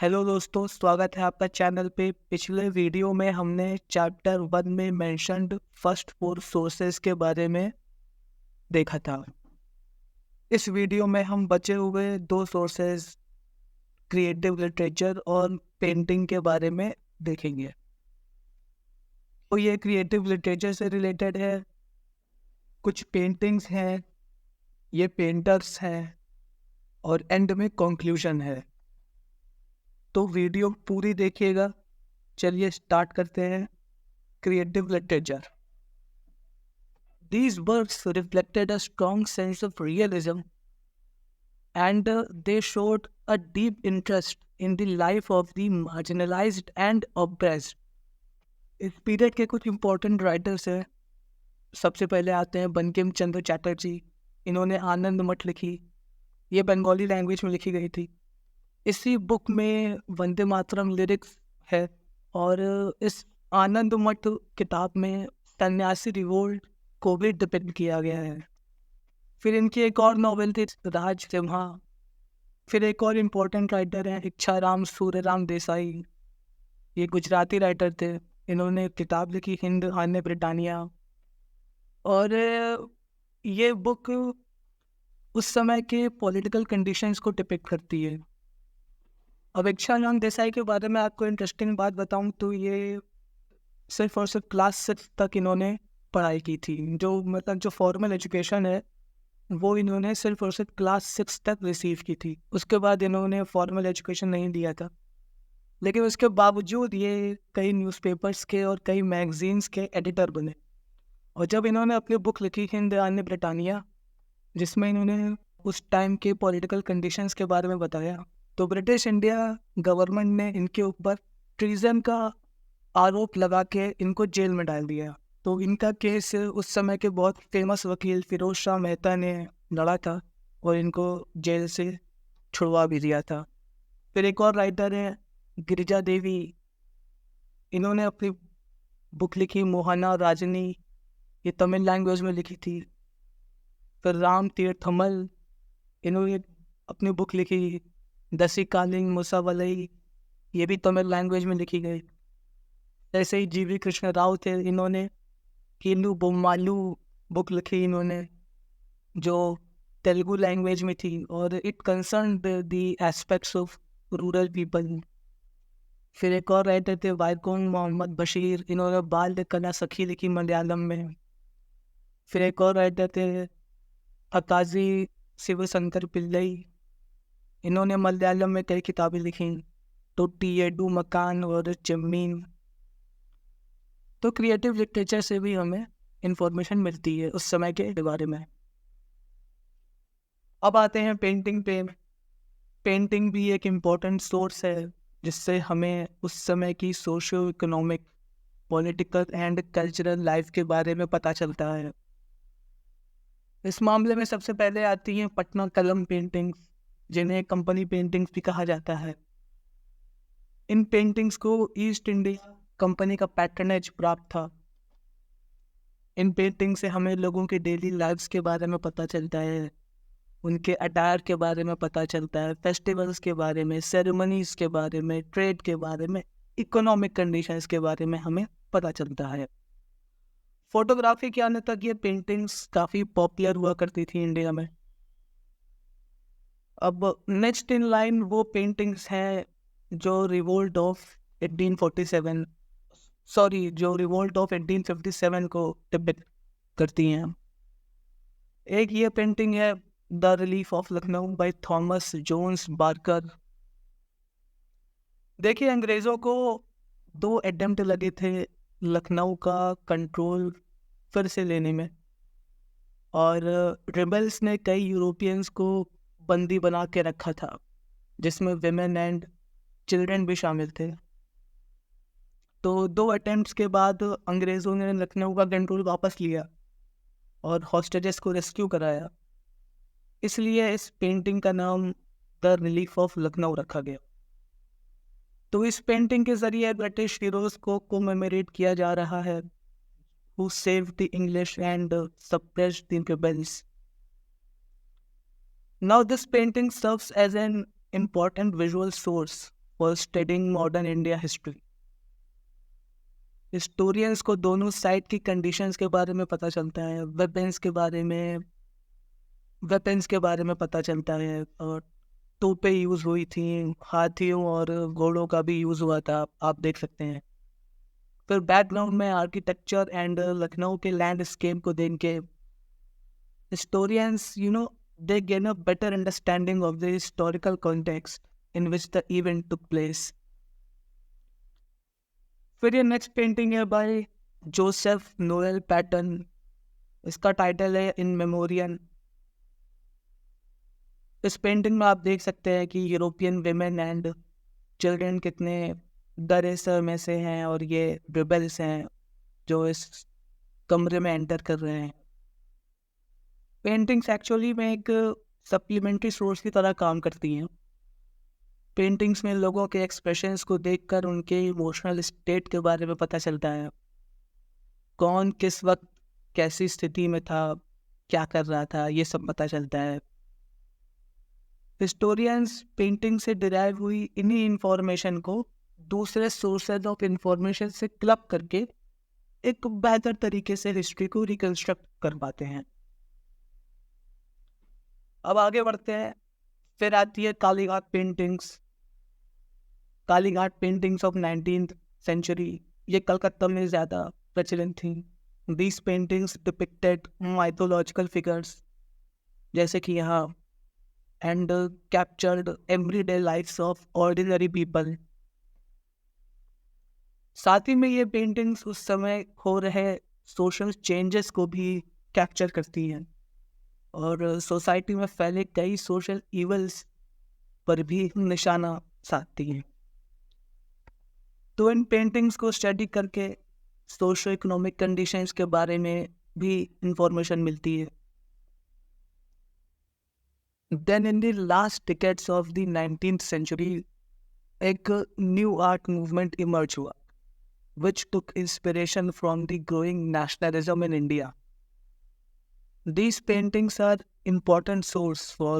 Hello दोस्तों, स्वागत है आपका चैनल पे। पिछले वीडियो में हमने चैप्टर 1 में मेंशन्ड फर्स्ट 4 सोर्सेज के बारे में देखा था। इस वीडियो में हम बचे हुए 2 सोर्सेज क्रिएटिव लिटरेचर और पेंटिंग के बारे में देखेंगे। तो ये क्रिएटिव लिटरेचर से रिलेटेड है, कुछ पेंटिंग्स हैं, ये पेंटर्स हैं और एंड में कंक्लूजन है। तो वीडियो पूरी देखिएगा। चलिए स्टार्ट करते हैं। Creative literature. These works reflected a strong sense of realism and they showed a deep interest in the life of the marginalized and oppressed. इस पीरियड के कुछ इम्पोर्टेंट राइटर्स हैं। सबसे पहले आते हैं बंकिम चंद्र चटर्जी। इन्होंने आनंद मठ लिखी, ये बंगाली लैंग्वेज में लिखी गई थी। इसी बुक में वंदे मातरम लिरिक्स है और इस आनंद मठ किताब में सन्यासी रिवोल्ट को भी डिपिक्ट किया गया है। फिर इनकी एक और नॉवेल थी राज सिम्हा। फिर एक और इम्पोर्टेंट राइटर है इच्छाराम सूर्यराम देसाई। ये गुजराती राइटर थे। इन्होंने किताब लिखी हिंद आने ब्रिटानिया। और ये बुक उस समय के पॉलिटिकल कंडीशंस को डिपिक्ट करती है। अब इच्छाराम देसाई के बारे में आपको इंटरेस्टिंग बात बताऊं तो ये सिर्फ और सिर्फ क्लास 6 तक इन्होंने पढ़ाई की थी। जो फॉर्मल एजुकेशन है वो इन्होंने सिर्फ और सिर्फ क्लास 6 तक रिसीव की थी। उसके बाद इन्होंने फॉर्मल एजुकेशन नहीं लिया था। लेकिन उसके बावजूद ये कई न्यूज़पेपर्स के और कई मैगजीन्स के एडिटर बने। और जब इन्होंने अपनी बुक लिखी हिंद आने ब्रिटानिया, जिसमें इन्होंने उस टाइम के पॉलिटिकल कंडीशंस के बारे में बताया, तो ब्रिटिश इंडिया गवर्नमेंट ने इनके ऊपर ट्रीजन का आरोप लगा के इनको जेल में डाल दिया। तो इनका केस उस समय के बहुत फेमस वकील फिरोज शाह मेहता ने लड़ा था और इनको जेल से छुड़वा भी दिया था। फिर एक और राइटर है गिरिजा देवी। इन्होंने अपनी बुक लिखी मोहना राजनी, ये तमिल लैंग्वेज में लिखी थी। फिर राम तीर्थमल, इन्होंने अपनी बुक लिखी दसी कालिंग मुसावलई, ये भी तमिल लैंग्वेज में लिखी गई। ऐसे ही जीवी कृष्ण राव थे, इन्होंने कीलू बोम्मालू बुक लिखी इन्होंने, जो तेलुगु लैंग्वेज में थी और it concern the aspects of rural people. फिर एक और राइटर थे वाइकोन मोहम्मद बशीर। इन्होंने बाल कला सखी लिखी मलयालम में। फिर एक और राइटर थे अकाजी शिवशंकर पिल्लई। इन्होंने मलयालम में कई किताबें लिखी, टोटी एडू मकान और चम्मीन। तो क्रिएटिव लिटरेचर से भी हमें इंफॉर्मेशन मिलती है उस समय के बारे में। अब आते हैं पेंटिंग पे। पेंटिंग भी एक इम्पोर्टेंट सोर्स है जिससे हमें उस समय की socio economic, political and cultural life के बारे में पता चलता है। इस मामले में सबसे पहले आती हैं पटना कलम पेंटिंग्स, जिन्हें कंपनी पेंटिंग्स भी कहा जाता है। इन पेंटिंग्स को ईस्ट इंडिया कंपनी का पैट्रनेज प्राप्त था। इन पेंटिंग से हमें लोगों के डेली लाइफ्स के बारे में पता चलता है, उनके अटायर के बारे में पता चलता है, फेस्टिवल्स के बारे में, सेरेमनीज के बारे में, ट्रेड के बारे में, इकोनॉमिक कंडीशंस के बारे में हमें पता चलता है। फोटोग्राफी के आने तक ये पेंटिंग्स काफ़ी पॉपुलर हुआ करती थी इंडिया में। अब नेक्स्ट इन लाइन वो पेंटिंग्स हैं जो रिवोल्ट ऑफ 1857 को डिपिक्ट करती हैं। एक ये पेंटिंग है the relief of Lucknow by Thomas Jones Barker. देखिए, अंग्रेज़ों को 2 अटेम्प्ट लगे थे लखनऊ का कंट्रोल फिर से लेने में, और रिबल्स ने कई यूरोपियंस को बंदी बना के रखा था, जिसमें विमेन एंड चिल्ड्रन भी शामिल थे। तो 2 अटेम्प्ट्स के बाद अंग्रेज़ों ने लखनऊ का कंट्रोल वापस लिया और हॉस्टेजेस को रेस्क्यू कराया। इसलिए इस पेंटिंग का नाम द रिलीफ ऑफ लखनऊ रखा गया। तो इस पेंटिंग के जरिए ब्रिटिश हीरोज को कोमेमोरेट किया जा रहा है, who saved the English and suppressed the rebels. Now this painting serves as an important visual source for studying modern India history. Historians को दोनों साइड की कंडीशंस के बारे में पता चलता है, वेपन्स के बारे में पता चलता है, और तोपें यूज़ हुई थी, हाथियों और घोड़ों का भी यूज़ हुआ था, आप देख सकते हैं। फिर बैकग्राउंड में आर्किटेक्चर एंड लखनऊ के लैंडस्केप को देख के historians, they gain a better understanding of the historical context in which the event took place. फिर ये नेक्स्ट पेंटिंग है बाय जोसेफ नोएल पैटर्न। इसका टाइटल है इन मेमोरियम। इस पेंटिंग में आप देख सकते हैं कि यूरोपियन विमेन एंड चिल्ड्रन कितने डरे में से हैं, और ये रिबल्स हैं जो इस कमरे में एंटर कर रहे हैं। पेंटिंग्स एक्चुअली में एक सप्लीमेंट्री सोर्स की तरह काम करती हैं। पेंटिंग्स में लोगों के एक्सप्रेशंस को देखकर उनके इमोशनल स्टेट के बारे में पता चलता है, कौन किस वक्त कैसी स्थिति में था, क्या कर रहा था, ये सब पता चलता है। हिस्टोरियंस पेंटिंग से डिराइव हुई इन्हीं इंफॉर्मेशन को दूसरे सोर्सेज ऑफ इंफॉर्मेशन से क्लब करके एक बेहतर तरीके से हिस्ट्री को रिकंस्ट्रक्ट कर पाते हैं। अब आगे बढ़ते हैं। फिर आती है Kalighat paintings. Kalighat paintings of 19th century, ये कलकत्ता में ज़्यादा प्रचलित थी। These paintings depicted mythological figures, जैसे कि यहाँ, and captured everyday lifes of ordinary people. साथ ही में ये पेंटिंग्स उस समय हो रहे सोशल चेंजेस को भी कैप्चर करती हैं, और सोसाइटी में फैले कई सोशल इवल्स पर भी निशाना साधती हैं। तो इन पेंटिंग्स को स्टडी करके सोशो इकोनॉमिक कंडीशंस के बारे में भी इंफॉर्मेशन मिलती है। Then in the last decades of the 19th century एक न्यू आर्ट मूवमेंट इमर्ज हुआ, which took inspiration from the growing nationalism in India. These paintings are important source for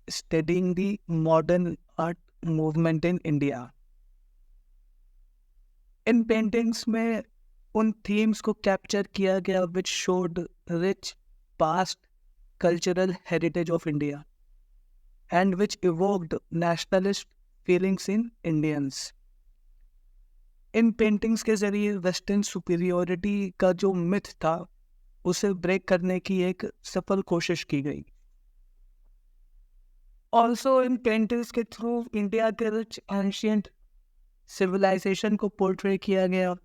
studying the modern art movement in India. In paintings में उन themes को capture किया गया which showed rich past cultural heritage of India and which evoked nationalist feelings in Indians. In paintings के जरिए western superiority का जो myth था उसे ब्रेक करने की एक सफल कोशिश की गई। ऑल्सो इन पेंटिंग्स के थ्रू इंडिया के रिच एंशियंट सिविलाइजेशन को पोर्ट्रे किया गया,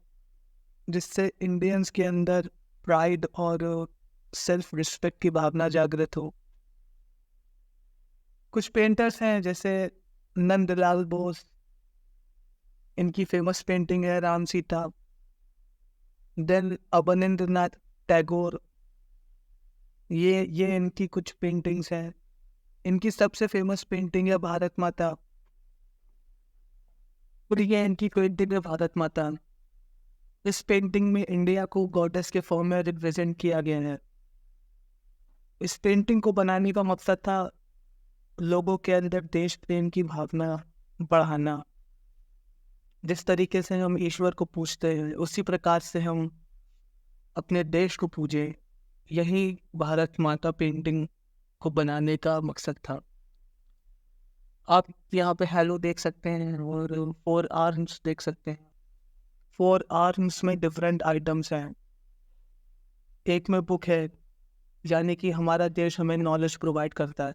जिससे इंडियंस के अंदर प्राइड और सेल्फ रिस्पेक्ट की भावना जागृत हो। कुछ पेंटर्स हैं जैसे नंदलाल बोस, इनकी फेमस पेंटिंग है राम सीता। देन अवनींद्रनाथ टैगोर, ये इनकी कुछ पेंटिंग्स हैं। इनकी सबसे फेमस पेंटिंग है भारत माता, और ये इनकी पेंटिंग है भारत माता। इस पेंटिंग में इंडिया को गॉडेस के फॉर्म में रिप्रेजेंट किया गया है। इस पेंटिंग को बनाने का मकसद था लोगों के अंदर देश प्रेम की भावना बढ़ाना। जिस तरीके से हम ईश्वर को पूजते हैं उसी प्रकार से हम अपने देश को पूजें, यही भारत माता पेंटिंग को बनाने का मकसद था। आप यहाँ पे हेलो देख सकते हैं और 4 आर्म्स देख सकते हैं। 4 आर्म्स में डिफरेंट आइटम्स हैं। एक में बुक है, यानी कि हमारा देश हमें नॉलेज प्रोवाइड करता है।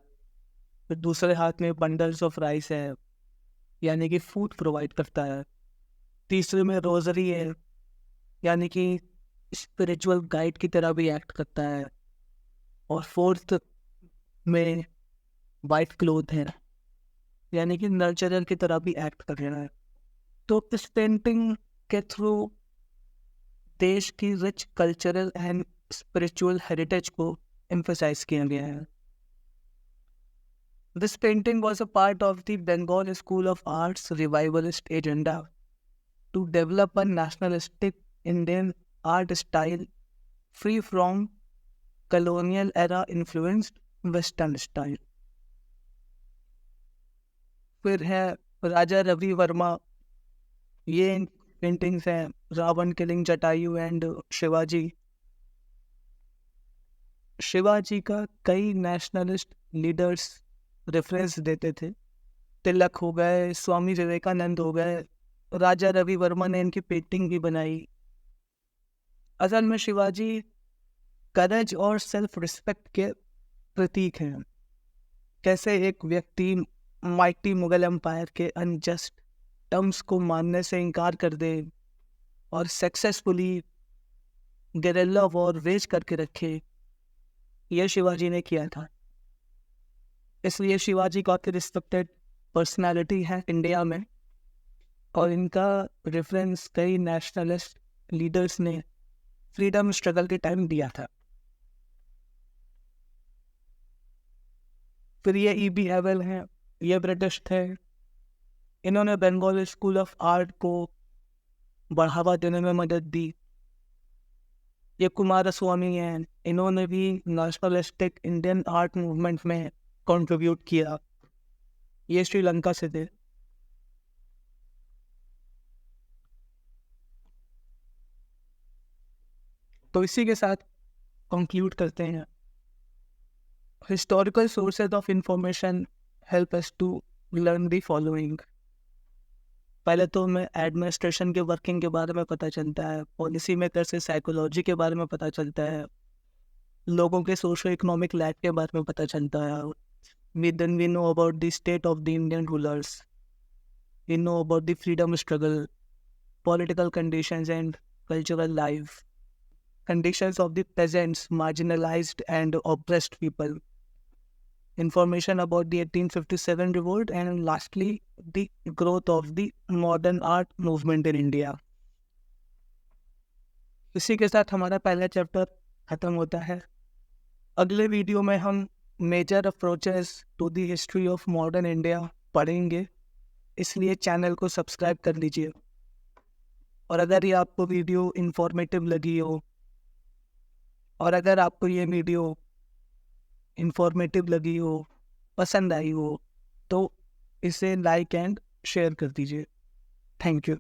फिर दूसरे हाथ में बंडल्स ऑफ राइस है, यानी कि फूड प्रोवाइड करता है। तीसरे में रोजरी है, यानी कि स्पिरिचुअल गाइड की तरह भी एक्ट करता है। और फोर्थ में वाइट क्लोथ है, यानी कि नर्चरर की तरह भी एक्ट कर रहा है। तो इस पेंटिंग के थ्रू देश की rich cultural and spiritual heritage को एम्फसाइज किया गया है। This painting was a part of the Bengal School of Arts revivalist agenda to develop a nationalistic Indian art style free from colonial era influenced Western style. फिर है राजा रवि वर्मा, ये paintings हैं। Ravana killing Jatayu and Shivaji. Shivaji का कई nationalist leaders reference देते थे। तिलक हो गए, स्वामी विवेकानंद हो गए, राजा रवि वर्मा ने इनकी पेंटिंग भी बनाई। असल में शिवाजी करेज और सेल्फ रिस्पेक्ट के प्रतीक हैं। कैसे एक व्यक्ति माइटी मुगल एम्पायर के अनजस्ट टर्म्स को मानने से इनकार कर दे और सक्सेसफुली गेरिल्ला वॉर वेज करके रखे, यह शिवाजी ने किया था। इसलिए शिवाजी काफ़ी रिस्पेक्टेड पर्सनालिटी है इंडिया में, और इनका रेफरेंस कई नेशनलिस्ट लीडर्स ने फ्रीडम स्ट्रगल के टाइम दिया था। फिर ये E.B. हैवेल हैं, ये ब्रिटिश थे। इन्होंने बंगाल स्कूल ऑफ आर्ट को बढ़ावा देने में मदद दी। ये कुमारस्वामी हैं, इन्होंने भी नेशनलिस्टिक इंडियन आर्ट मूवमेंट में कंट्रीब्यूट किया। ये श्रीलंका से थे। तो इसी के साथ कंक्लूड करते हैं। Historical sources of information help us to learn the following. पहले तो हमें एडमिनिस्ट्रेशन के वर्किंग के बारे में पता चलता है, पॉलिसी मेकर से साइकोलॉजी के बारे में पता चलता है, लोगों के सोशो इकोनॉमिक लाइफ के बारे में पता चलता है। We know about the state of the Indian rulers, we know about the freedom struggle, political conditions and cultural life, conditions of the peasants, marginalized and oppressed people, information about the 1857 revolt, and lastly, the growth of the modern art movement in India. इसी के साथ हमारा पहला chapter खत्म होता है। अगले video में हम major approaches to the history of modern India पढ़ेंगे, इसलिए चैनल को सब्सक्राइब कर लीजिए। और अगर ये आपको वीडियो इंफॉर्मेटिव लगी हो, और अगर आपको ये वीडियो इंफॉर्मेटिव लगी हो, पसंद आई हो, तो इसे लाइक एंड शेयर कर दीजिए। Thank you.